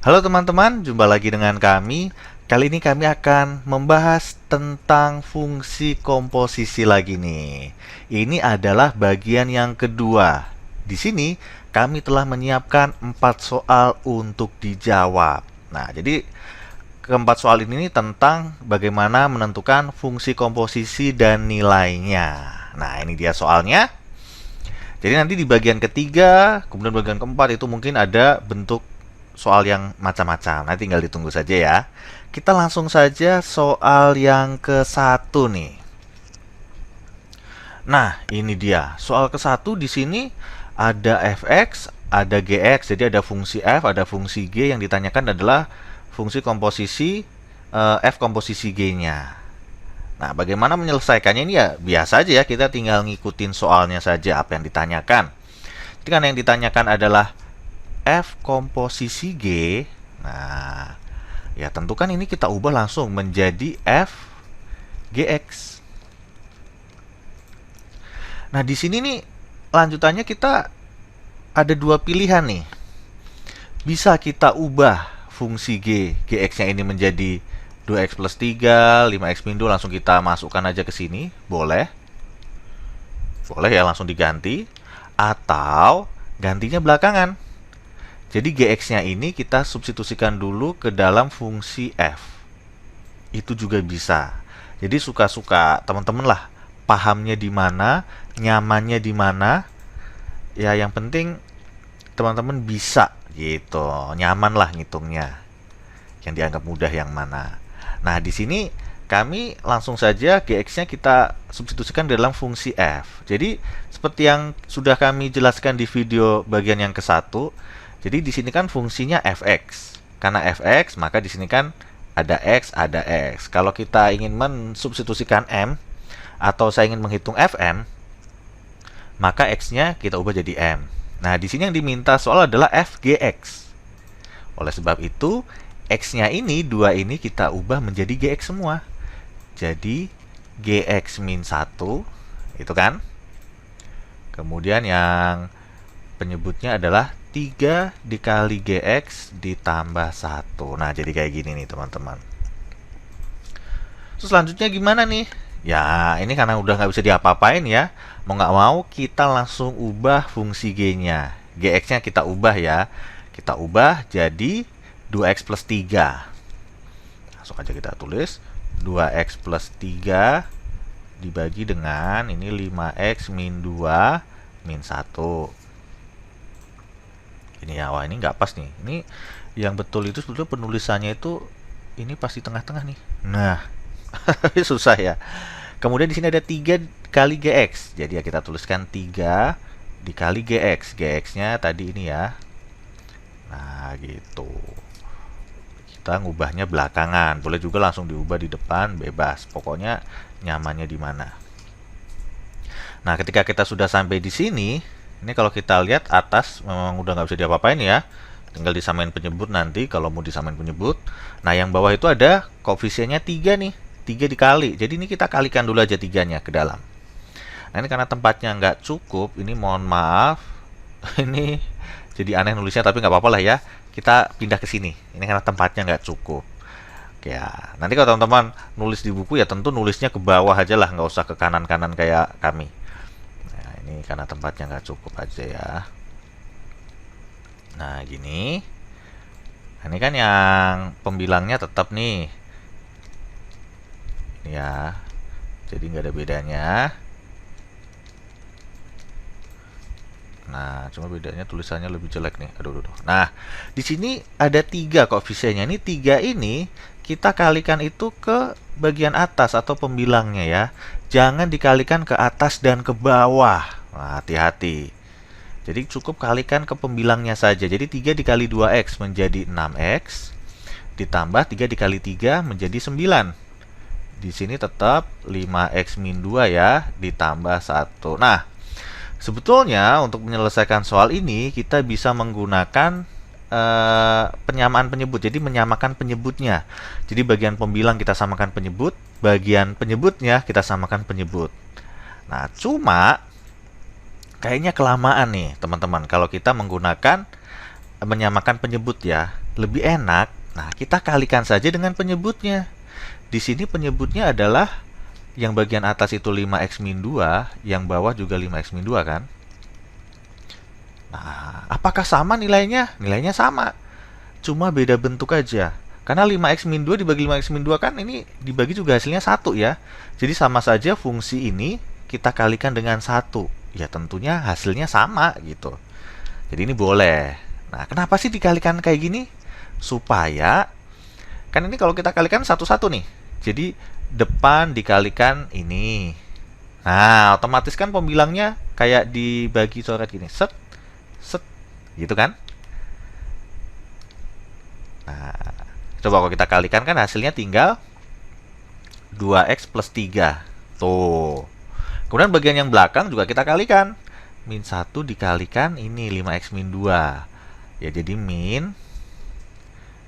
Halo teman-teman, jumpa lagi dengan kami. Kali ini kami akan membahas tentang fungsi komposisi lagi nih. Ini adalah bagian yang kedua. Di sini kami telah menyiapkan 4 soal untuk dijawab. Nah, jadi keempat soal ini tentang bagaimana menentukan fungsi komposisi dan nilainya. Nah, ini dia soalnya. Jadi nanti di bagian ketiga, kemudian bagian keempat itu mungkin ada bentuk soal yang macam-macam. Nanti tinggal ditunggu saja ya. Kita langsung saja soal yang ke-1 nih. Nah, ini dia. Soal ke-1 di sini ada fx, ada gx. Jadi ada fungsi f, ada fungsi g. Yang ditanyakan adalah fungsi komposisi f komposisi g-nya. Nah, bagaimana menyelesaikannya ini ya biasa aja ya. Kita tinggal ngikutin soalnya saja apa yang ditanyakan. Jadi kan yang ditanyakan adalah F komposisi G. Nah, ya tentukan ini kita ubah langsung menjadi F GX. Nah, di sini nih lanjutannya kita ada dua pilihan nih. Bisa kita ubah fungsi G, GX-nya ini menjadi 2x plus 3, 5x min 2, langsung kita masukkan aja ke sini. Boleh. Boleh ya, langsung diganti. Atau gantinya belakangan. Jadi GX-nya ini kita substitusikan dulu ke dalam fungsi F. Itu juga bisa. Jadi suka-suka teman-teman lah. Pahamnya di mana, nyamannya di mana. Ya yang penting teman-teman bisa gitu. Nyaman lah ngitungnya. Yang dianggap mudah yang mana. Nah, di sini kami langsung saja GX-nya kita substitusikan dalam fungsi F. Jadi seperti yang sudah kami jelaskan di video bagian yang ke-1. Jadi di sini kan fungsinya fx. Karena fx, maka di sini kan ada x, ada x. Kalau kita ingin mensubstitusikan m atau saya ingin menghitung fm, maka x-nya kita ubah jadi m. Nah, di sini yang diminta soal adalah fgx. Oleh sebab itu, x-nya ini 2 ini kita ubah menjadi gx semua. Jadi gx min 1 itu kan. Kemudian yang penyebutnya adalah 3 dikali GX ditambah 1. Nah, jadi kayak gini nih, teman-teman. Terus selanjutnya gimana nih? Ya, ini karena udah nggak bisa diapa-apain ya. Mau nggak mau, kita langsung ubah fungsi G-nya. GX-nya kita ubah ya. Kita ubah jadi 2X plus 3. Langsung aja kita tulis. 2X plus 3 dibagi dengan ini 5X min 2 min 1. Ini ya, wah ini nggak pas nih. Ini yang betul itu sebetulnya penulisannya itu ini pasti tengah-tengah nih. Nah, susah ya. Kemudian di sini ada 3 kali GX. Jadi ya kita tuliskan 3 dikali GX. GX-nya tadi ini ya. Nah, gitu. Kita ngubahnya belakangan. Boleh juga langsung diubah di depan, bebas. Pokoknya nyamannya di mana. Nah, ketika kita sudah sampai di sini, ini kalau kita lihat atas memang udah nggak bisa diapa-apain ya. Tinggal disamain penyebut nanti kalau mau disamain penyebut. Nah, yang bawah itu ada koefisiennya 3 nih. 3 dikali. Jadi ini kita kalikan dulu aja 3-nya ke dalam. Nah, ini karena tempatnya nggak cukup. Ini mohon maaf. Ini jadi aneh nulisnya, tapi nggak apa-apa lah ya. Kita pindah ke sini. Ini karena tempatnya nggak cukup. Oke ya. Nanti kalau teman-teman nulis di buku ya tentu nulisnya ke bawah aja lah. Nggak usah ke kanan-kanan kayak kami. Ini karena tempatnya nggak cukup aja ya. Nah, gini. Nah, ini kan yang pembilangnya tetap nih. Ini ya. Jadi nggak ada bedanya. Nah, cuma bedanya tulisannya lebih jelek nih. Aduh, aduh. Nah, di sini ada 3 koefisiennya. Ini 3 ini kita kalikan itu ke bagian atas atau pembilangnya ya. Jangan dikalikan ke atas dan ke bawah. Nah, hati-hati. Jadi cukup kalikan ke pembilangnya saja. Jadi 3 dikali 2x menjadi 6x. Ditambah 3 dikali 3 menjadi 9. Di sini tetap 5x min 2 ya. Ditambah 1. Nah, sebetulnya untuk menyelesaikan soal ini kita bisa menggunakan penyamaan penyebut. Jadi menyamakan penyebutnya. Jadi bagian pembilang kita samakan penyebut, bagian penyebutnya kita samakan penyebut. Nah, cuma kayaknya kelamaan nih teman-teman kalau kita menggunakan menyamakan penyebut ya. lebih enak, nah kita kalikan saja dengan penyebutnya. Di sini penyebutnya adalah yang bagian atas itu 5x min 2, yang bawah juga 5x min 2 kan? Nah, apakah sama nilainya? Nilainya sama. Cuma beda bentuk aja. Karena 5x min 2 dibagi 5x min 2 kan ini dibagi juga hasilnya 1 ya. Jadi sama saja fungsi ini kita kalikan dengan 1. Ya tentunya hasilnya sama gitu. Jadi ini boleh. Nah, kenapa sih dikalikan kayak gini? Supaya, kan ini kalau kita kalikan satu-satu nih. Jadi depan dikalikan ini. Nah, otomatis kan pembilangnya kayak dibagi coret gini. Set, set, gitu kan? Nah, coba kalau kita kalikan kan hasilnya tinggal 2x plus 3. Tuh. Kemudian bagian yang belakang juga kita kalikan. Min 1 dikalikan ini 5x min 2. Ya jadi min,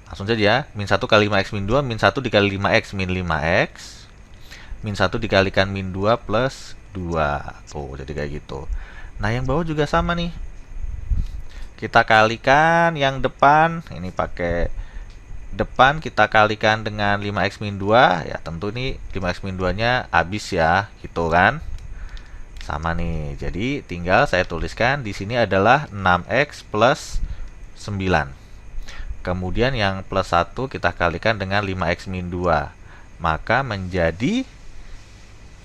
langsung saja ya, min 1 kali 5x min 2, min 1 dikali 5x min 5x, min 1 dikalikan min 2 plus 2. Tuh, jadi kayak gitu. Nah, yang bawah juga sama nih. Kita kalikan yang depan, ini pakai depan kita kalikan dengan 5x min 2. Ya tentu nih 5x min 2 nya habis ya, gitu kan. Sama nih. Jadi tinggal saya tuliskan di sini adalah 6x plus 9. Kemudian yang plus 1 kita kalikan dengan 5x min 2. Maka menjadi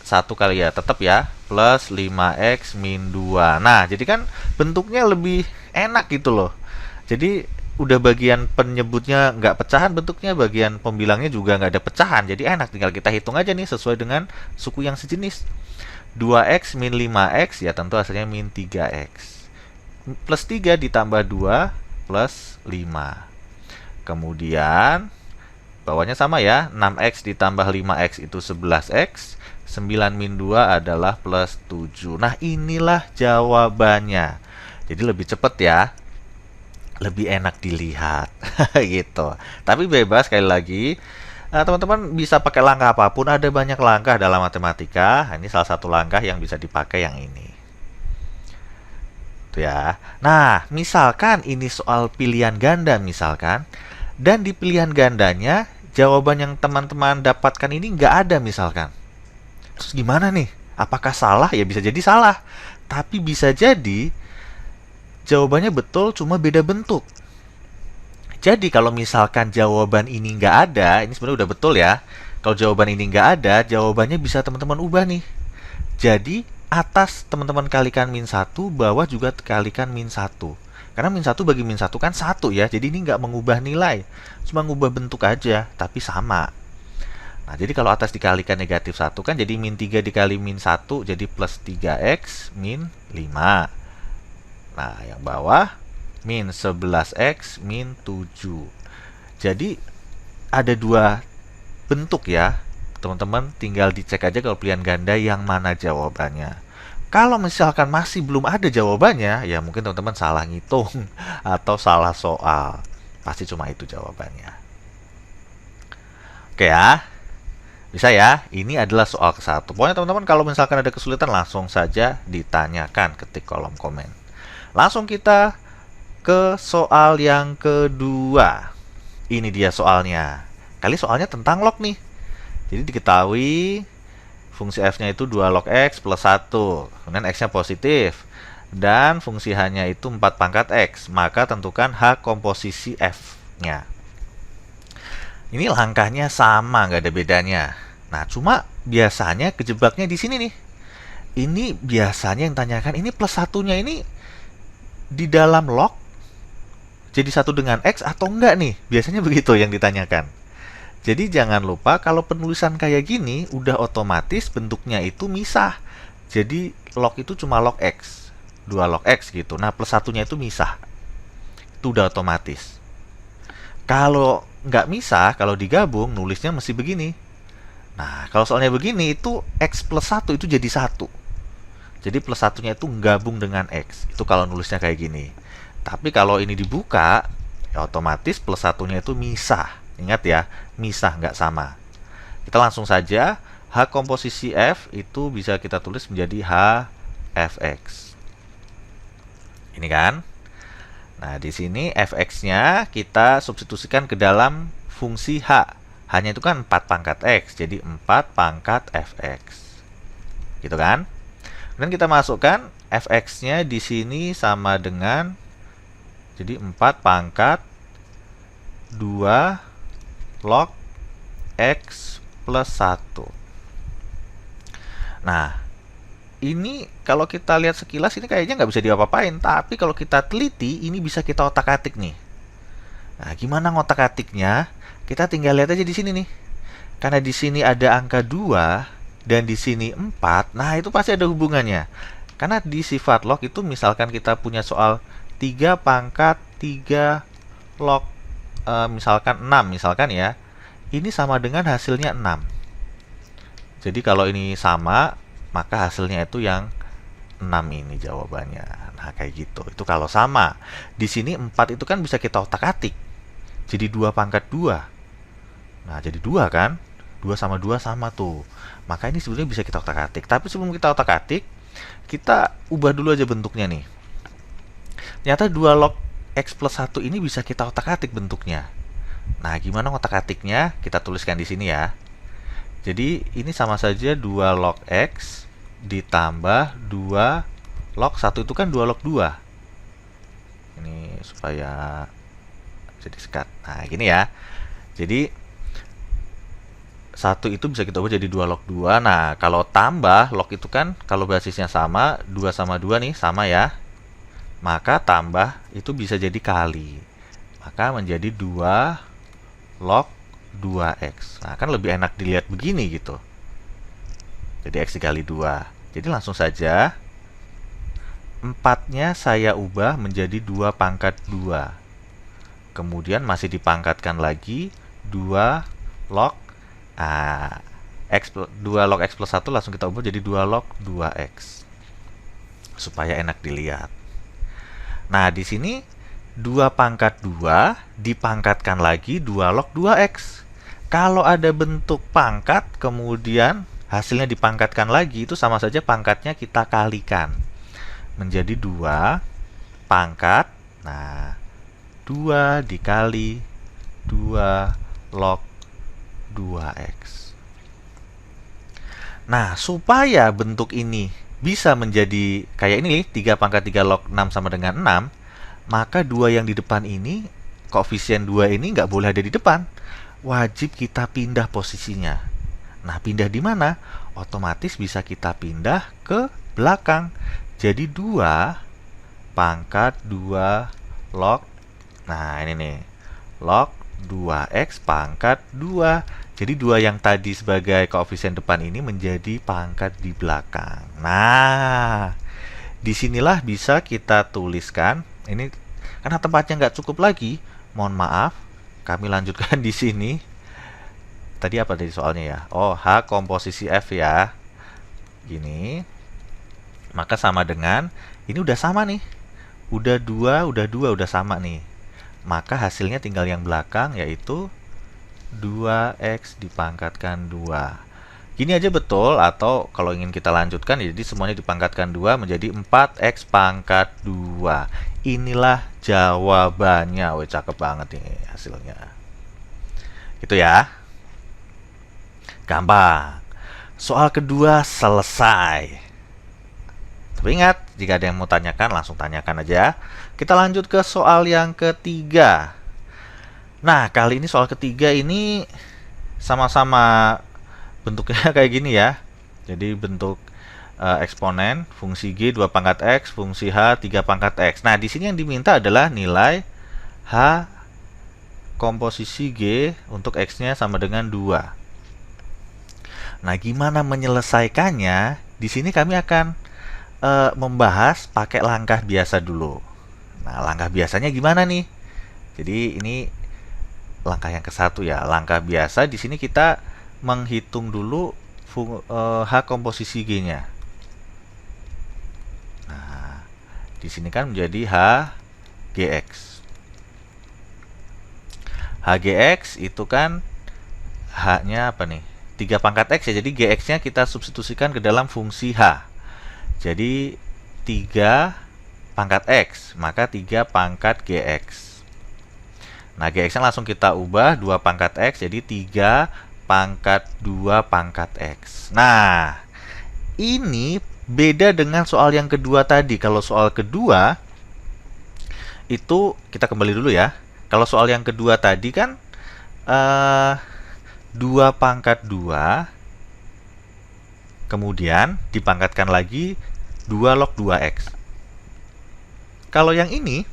1 kali ya, tetap ya, plus 5x min 2. Nah, jadi kan bentuknya lebih enak gitu loh. Jadi udah bagian penyebutnya nggak pecahan bentuknya, bagian pembilangnya juga nggak ada pecahan. Jadi enak, tinggal kita hitung aja nih sesuai dengan suku yang sejenis. 2x min 5x, ya tentu hasilnya min 3x. Plus 3 ditambah 2 plus 5. Kemudian bawahnya sama ya, 6x ditambah 5x itu 11x. 9 min 2 adalah plus 7. Nah, inilah jawabannya. Jadi lebih cepat ya, lebih enak dilihat gitu. Tapi bebas, sekali lagi teman-teman bisa pakai langkah apapun, ada banyak langkah dalam matematika. Ini salah satu langkah yang bisa dipakai yang ini. Tuh ya. Nah, misalkan ini soal pilihan ganda misalkan, dan di pilihan gandanya jawaban yang teman-teman dapatkan ini nggak ada misalkan. Terus gimana nih? Apakah salah? Ya bisa jadi salah. Tapi bisa jadi jawabannya betul, cuma beda bentuk. Jadi kalau misalkan jawaban ini nggak ada, ini sebenarnya udah betul ya. Kalau jawaban ini nggak ada, jawabannya bisa teman-teman ubah nih. Jadi atas teman-teman kalikan min 1, bawah juga kalikan min 1. Karena min 1 bagi min 1 kan 1 ya. Jadi ini nggak mengubah nilai, cuma ngubah bentuk aja, tapi sama. Nah, jadi kalau atas dikalikan negatif 1 kan jadi min 3 dikali min 1, jadi plus 3x min 5. Nah, yang bawah min 11x min 7. Jadi ada dua bentuk ya. Teman-teman tinggal dicek aja kalau pilihan ganda yang mana jawabannya. Kalau misalkan masih belum ada jawabannya, ya mungkin teman-teman salah ngitung atau salah soal. Pasti cuma itu jawabannya. Oke ya. Bisa ya? Ini adalah soal ke-1. Pokoknya teman-teman kalau misalkan ada kesulitan langsung saja ditanyakan, ketik kolom komen. Langsung kita ke soal yang kedua. Ini dia soalnya. Kali soalnya tentang log nih. Jadi diketahui fungsi f-nya itu 2 log x plus 1. Kemudian x-nya positif. Dan fungsi h-nya itu 4 pangkat x. Maka tentukan h komposisi f-nya. Ini langkahnya sama, nggak ada bedanya. Nah, cuma biasanya kejebaknya di sini nih. Ini biasanya yang tanyakan, ini plus 1-nya ini di dalam log jadi 1 dengan x atau enggak nih? Biasanya begitu yang ditanyakan. Jadi jangan lupa kalau penulisan kayak gini udah otomatis bentuknya itu misah. Jadi log itu cuma log x, 2 log x gitu. Nah, plus 1-nya itu misah. Itu udah otomatis. Kalau nggak misah, kalau digabung nulisnya mesti begini. Nah, kalau soalnya begini itu x plus 1 itu jadi 1. Jadi plus 1-nya itu gabung dengan x. Itu kalau nulisnya kayak gini. Tapi kalau ini dibuka, ya otomatis plus 1-nya itu misah. Ingat ya, misah, nggak sama. Kita langsung saja, h komposisi f itu bisa kita tulis menjadi h fx. Ini kan. Nah, di sini fx-nya kita substitusikan ke dalam fungsi h. H-nya itu kan 4 pangkat x, jadi 4 pangkat fx. Gitu kan? Dan kita masukkan fx-nya di sini sama dengan, jadi 4 pangkat 2 log x plus 1. Nah, ini kalau kita lihat sekilas ini kayaknya nggak bisa diapa-apain, tapi kalau kita teliti ini bisa kita otak-atik nih. Nah, gimana ngotak-atiknya? Kita tinggal lihat aja di sini nih. Karena di sini ada angka 2 dan di sini 4, nah itu pasti ada hubungannya. Karena di sifat log itu misalkan kita punya soal 3 pangkat 3 log misalkan 6 misalkan ya. Ini sama dengan hasilnya 6. Jadi kalau ini sama, maka hasilnya itu yang 6 ini jawabannya. Nah, kayak gitu. Itu kalau sama. Di sini 4 itu kan bisa kita otak-atik. Jadi 2 pangkat 2. Nah, jadi 2 kan? 2 sama tuh. Maka ini sebenarnya bisa kita otak-atik. Tapi sebelum kita otak-atik, kita ubah dulu aja bentuknya nih. Ternyata 2 log x plus 1 ini bisa kita otak-atik bentuknya. Nah, gimana otak-atiknya? Kita tuliskan di sini ya. Jadi, ini sama saja 2 log x ditambah 2 log 1 itu kan 2 log 2. Ini supaya jadi sekat. Nah, gini ya. Jadi 1 itu bisa kita ubah jadi 2 log 2. Nah, kalau tambah log itu kan kalau basisnya sama, 2 sama 2 nih sama ya. Maka tambah itu bisa jadi kali. Maka menjadi 2 log 2x. Nah, kan lebih enak dilihat begini gitu. Jadi x dikali 2. Jadi langsung saja 4-nya saya ubah menjadi 2 pangkat 2. Kemudian masih dipangkatkan lagi 2 log 2 log x plus 1 langsung kita ubah jadi 2 log 2x. Supaya enak dilihat. Nah, di sini 2 pangkat 2 dipangkatkan lagi 2 log 2x. Kalau ada bentuk pangkat kemudian hasilnya dipangkatkan lagi, itu sama saja pangkatnya kita kalikan. Menjadi 2 pangkat, nah 2 dikali 2 log 2x. Nah, supaya bentuk ini bisa menjadi kayak ini, 3 pangkat 3 log 6 sama dengan 6, maka 2 yang di depan ini, koefisien 2 ini nggak boleh ada di depan. Wajib kita pindah posisinya. Nah, pindah di mana? Otomatis bisa kita pindah ke belakang. Jadi 2 pangkat 2 log, nah ini nih, log 2x pangkat 2. Jadi 2 yang tadi sebagai koefisien depan ini menjadi pangkat di belakang. Nah, disinilah bisa kita tuliskan. Ini karena tempatnya nggak cukup lagi, mohon maaf, kami lanjutkan di sini. Tadi apa dari soalnya ya? Oh, H komposisi F ya. Gini. Maka sama dengan, ini udah sama nih. Udah 2, udah sama nih. Maka hasilnya tinggal yang belakang, yaitu 2x dipangkatkan 2. Gini aja betul, atau kalau ingin kita lanjutkan, jadi semuanya dipangkatkan 2 menjadi 4x pangkat 2. Inilah jawabannya. Wih, cakep banget nih hasilnya. Gitu ya. Gampang. Soal kedua selesai. Tapi ingat, jika ada yang mau tanyakan, langsung tanyakan aja. Kita lanjut ke soal yang ketiga. Nah, kali ini soal ketiga ini sama-sama bentuknya kayak gini ya. Jadi bentuk eksponen, fungsi G 2 pangkat X, fungsi H 3 pangkat X. Nah, di sini yang diminta adalah nilai H komposisi G untuk X-nya sama dengan 2. Nah, gimana menyelesaikannya? Di sini kami akan membahas pakai langkah biasa dulu. Nah, langkah biasanya gimana nih? Jadi ini langkah yang ke-1 ya. Langkah biasa di sini kita menghitung dulu H komposisi G-nya. Nah, di sini kan menjadi H GX. HGX itu kan H-nya apa nih? 3 pangkat X ya, jadi GX-nya kita substitusikan ke dalam fungsi H. Jadi 3 pangkat X, maka 3 pangkat GX. Nah, GX-nya langsung kita ubah 2 pangkat X, jadi 3 pangkat 2 pangkat X. Nah, ini beda dengan soal yang kedua tadi. Kalau soal kedua, itu kita kembali dulu ya. Kalau soal yang kedua tadi kan 2 pangkat 2, kemudian dipangkatkan lagi 2 log 2X. Kalau yang ini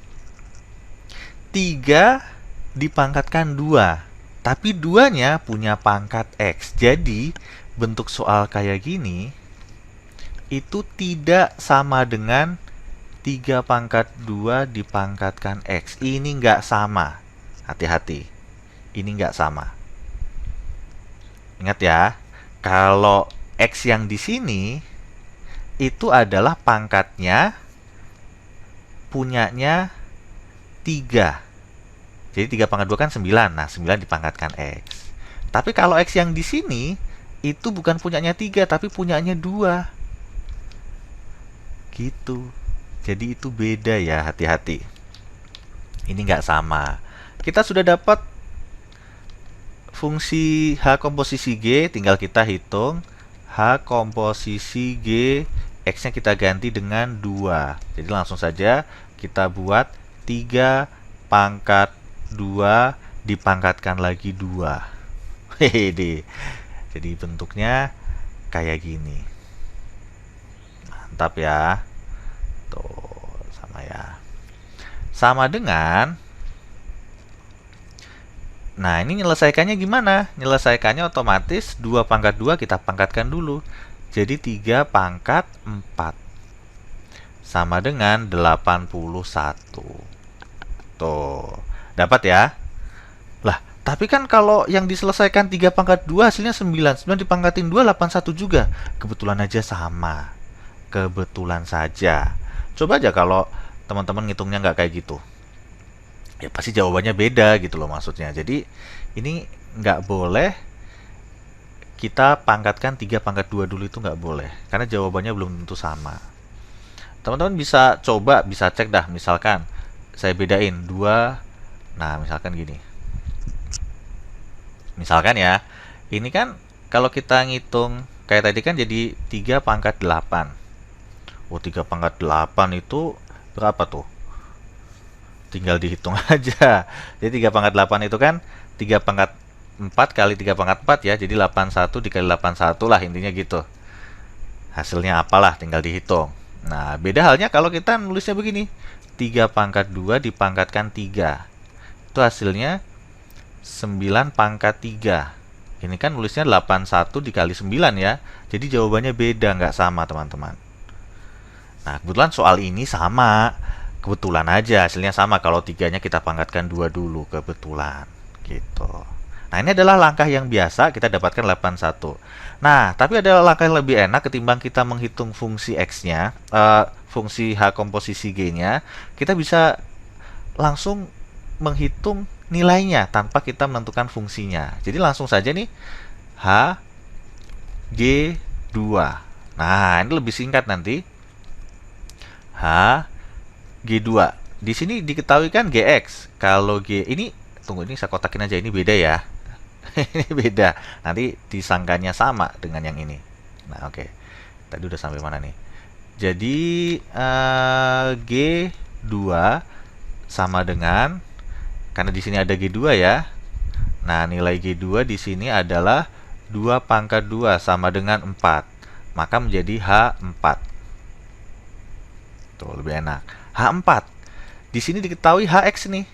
3 dipangkatkan 2, tapi 2-nya punya pangkat X. Jadi bentuk soal kayak gini itu tidak sama dengan 3 pangkat 2 dipangkatkan X. Ini nggak sama. Hati-hati. Ini nggak sama. Ingat ya, kalau X yang di sini itu adalah pangkatnya punyanya 3. Jadi 3 pangkat 2 kan 9. Nah, 9 dipangkatkan X. Tapi kalau X yang di sini itu bukan punyanya 3, tapi punyanya 2. Gitu. Jadi itu beda ya, hati-hati. Ini nggak sama. Kita sudah dapat fungsi H komposisi G, tinggal kita hitung. H komposisi G, X-nya kita ganti dengan 2. Jadi langsung saja kita buat 3 pangkat 2 dipangkatkan lagi 2. Hehehe. Jadi bentuknya kayak gini. Mantap ya. Tuh, sama ya. Sama dengan, nah ini menyelesaikannya gimana? Menyelesaikannya otomatis 2 pangkat 2 kita pangkatkan dulu. Jadi 3 pangkat 4. Sama dengan 81. Tuh, dapat ya? Lah, tapi kan kalau yang diselesaikan 3 pangkat 2 hasilnya 9. 9 dipangkatin 2, 81 juga. Kebetulan aja sama. Kebetulan saja. Coba aja kalau teman-teman ngitungnya nggak kayak gitu. Ya pasti jawabannya beda gitu loh maksudnya. Jadi ini nggak boleh kita pangkatkan 3 pangkat 2 dulu, itu nggak boleh. Karena jawabannya belum tentu sama. Teman-teman bisa coba, bisa cek dah. Misalkan saya bedain 2. Nah, misalkan gini. Misalkan ya, ini kan kalau kita ngitung kayak tadi kan jadi 3 pangkat 8. Oh, 3 pangkat 8 itu berapa tuh? Tinggal dihitung aja. Jadi 3 pangkat 8 itu kan 3 pangkat 4 kali 3 pangkat 4 ya. Jadi 81 dikali 81 lah, intinya gitu. Hasilnya apalah, tinggal dihitung. Nah, beda halnya kalau kita nulisnya begini. 3 pangkat 2 dipangkatkan 3. Itu hasilnya 9 pangkat 3. Ini kan nulisnya 81 dikali 9 ya. Jadi jawabannya beda, nggak sama teman-teman. Nah, kebetulan soal ini sama. Kebetulan aja hasilnya sama kalau 3-nya kita pangkatkan 2 dulu, kebetulan. Gitu. Nah, ini adalah langkah yang biasa kita dapatkan 81. Nah, tapi ada langkah yang lebih enak ketimbang kita menghitung fungsi X-nya, fungsi H komposisi G-nya. Kita bisa langsung menghitung nilainya tanpa kita menentukan fungsinya. Jadi langsung saja nih, H, G, 2. Nah, ini lebih singkat nanti. H, G2. Di sini diketahui kan GX. Kalau G ini, tunggu, ini saya kotakin aja, ini beda ya. Ini beda. Nanti disangkanya sama dengan yang ini. Nah, oke. Tadi udah sampai mana nih? Jadi G2 sama dengan, karena di sini ada G2 ya. Nah, nilai G2 di sini adalah 2 pangkat 2 sama dengan 4. Maka menjadi H4. Tuh, lebih enak. H4. Di sini diketahui HX nih.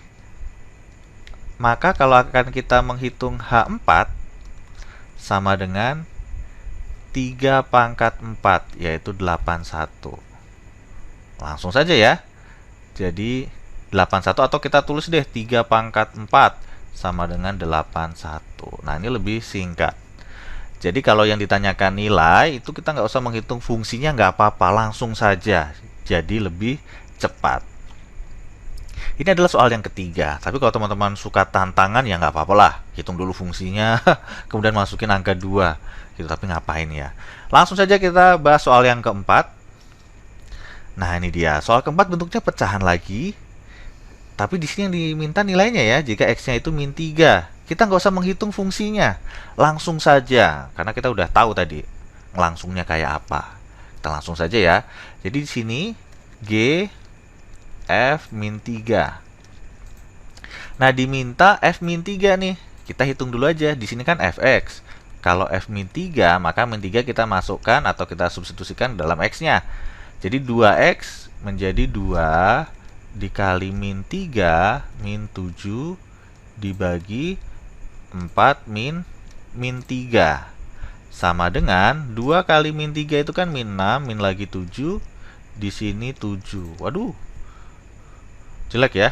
Maka kalau akan kita menghitung H4 sama dengan 3 pangkat 4, yaitu 81. Langsung saja ya. Jadi 81, atau kita tulis deh 3 pangkat 4 sama dengan 81. Nah, ini lebih singkat. Jadi kalau yang ditanyakan nilai, itu kita nggak usah menghitung fungsinya, nggak apa-apa, langsung saja. Jadi lebih cepat. Ini adalah soal yang ketiga. Tapi kalau teman-teman suka tantangan, ya nggak apa-apa lah. Hitung dulu fungsinya, kemudian masukin angka 2. Gitu, tapi ngapain ya? Langsung saja kita bahas soal yang keempat. Nah, ini dia. Soal keempat bentuknya pecahan lagi. Tapi di sini yang diminta nilainya ya, jika X-nya itu min 3. Kita nggak usah menghitung fungsinya. Langsung saja, karena kita udah tahu tadi langsungnya kayak apa. Kita langsung saja ya. Jadi di sini G F min 3. Nah, diminta F min 3 nih. Kita hitung dulu aja. Di sini kan Fx. Kalau F min 3, maka min 3 kita masukkan atau kita substitusikan dalam X-nya. Jadi 2X menjadi 2 dikali min 3 min 7 dibagi 4 min 3 sama dengan 2 kali min 3 itu kan min 6 min lagi 7 di sini 7. Waduh, jelek ya.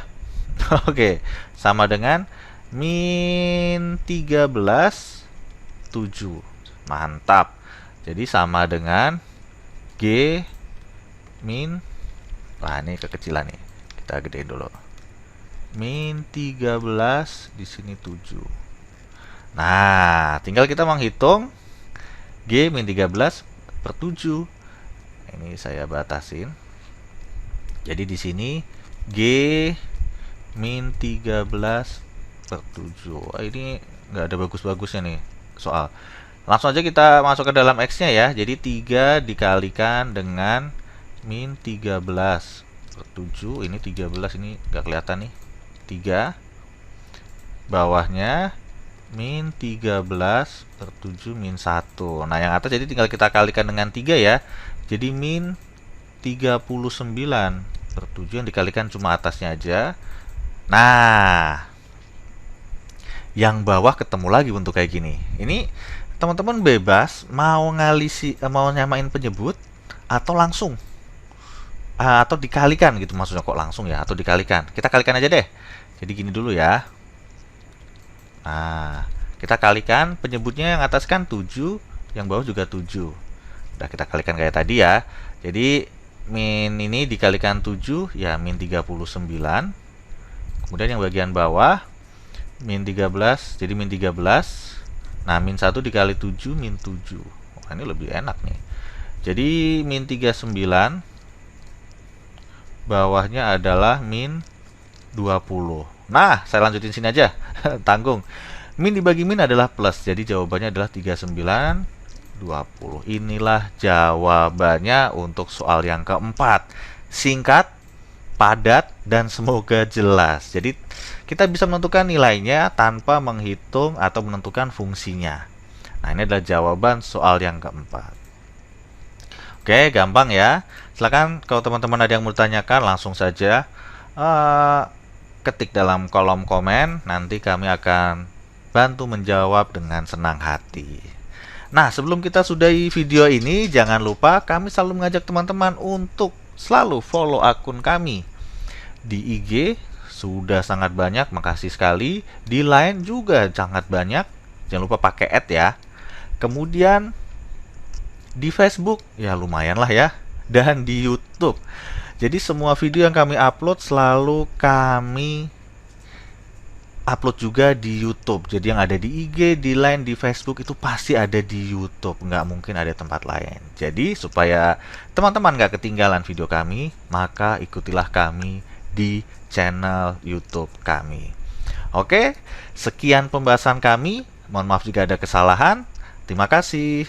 Oke, sama dengan min 13 7. Mantap. Jadi sama dengan G min, wah ini kekecilan nih. Kita gedein dulu. Min 13 di sini 7. Nah, tinggal kita menghitung G min 13 per 7. Ini saya batasin. Jadi di sini G min 13 per 7. Ini nggak ada bagus-bagusnya nih soal. Langsung aja kita masuk ke dalam X-nya ya. Jadi 3 dikalikan dengan min 13 per 7. Ini 13, ini nggak kelihatan nih. 3. Bawahnya min 13 per 7 min 1. Nah, yang atas jadi tinggal kita kalikan dengan 3 ya. Jadi min 39 per 7 yang dikalikan cuma atasnya aja. Nah, yang bawah ketemu lagi bentuk kayak gini. Ini teman-teman bebas mau mau nyamain penyebut atau langsung. Atau dikalikan gitu, maksudnya kok langsung ya, atau dikalikan. Kita kalikan aja deh. Jadi gini dulu ya. Nah, kita kalikan penyebutnya yang atas kan 7, yang bawah juga 7. Udah kita kalikan kayak tadi ya. Jadi min ini dikalikan 7 ya min 39. Kemudian yang bagian bawah min 13 jadi min 13. Nah, min 1 dikali 7 min 7. Wah, ini lebih enak nih. Jadi min 39 bawahnya adalah min 20. Nah, saya lanjutin sini aja. Tanggung. Min dibagi min adalah plus. Jadi jawabannya adalah 39 20. Inilah jawabannya untuk soal yang keempat. Singkat, padat, dan semoga jelas. Jadi kita bisa menentukan nilainya tanpa menghitung atau menentukan fungsinya. Nah, ini adalah jawaban soal yang keempat. Oke, gampang ya. Silakan kalau teman-teman ada yang mau ditanyakan, langsung saja ketik dalam kolom komen. Nanti kami akan bantu menjawab dengan senang hati. Nah, sebelum kita sudahi video ini, jangan lupa kami selalu mengajak teman-teman untuk selalu follow akun kami. Di IG sudah sangat banyak, makasih sekali. Di Line juga sangat banyak. Jangan lupa pakai @ ya. Kemudian di Facebook ya lumayan lah ya, dan di YouTube. Jadi semua video yang kami upload selalu kami upload juga di YouTube. Jadi yang ada di IG, di Line, di Facebook itu pasti ada di YouTube, nggak mungkin ada tempat lain. Jadi supaya teman-teman nggak ketinggalan video kami, maka ikutilah kami di channel YouTube kami. Oke, sekian pembahasan kami. Mohon maaf jika ada kesalahan. Terima kasih.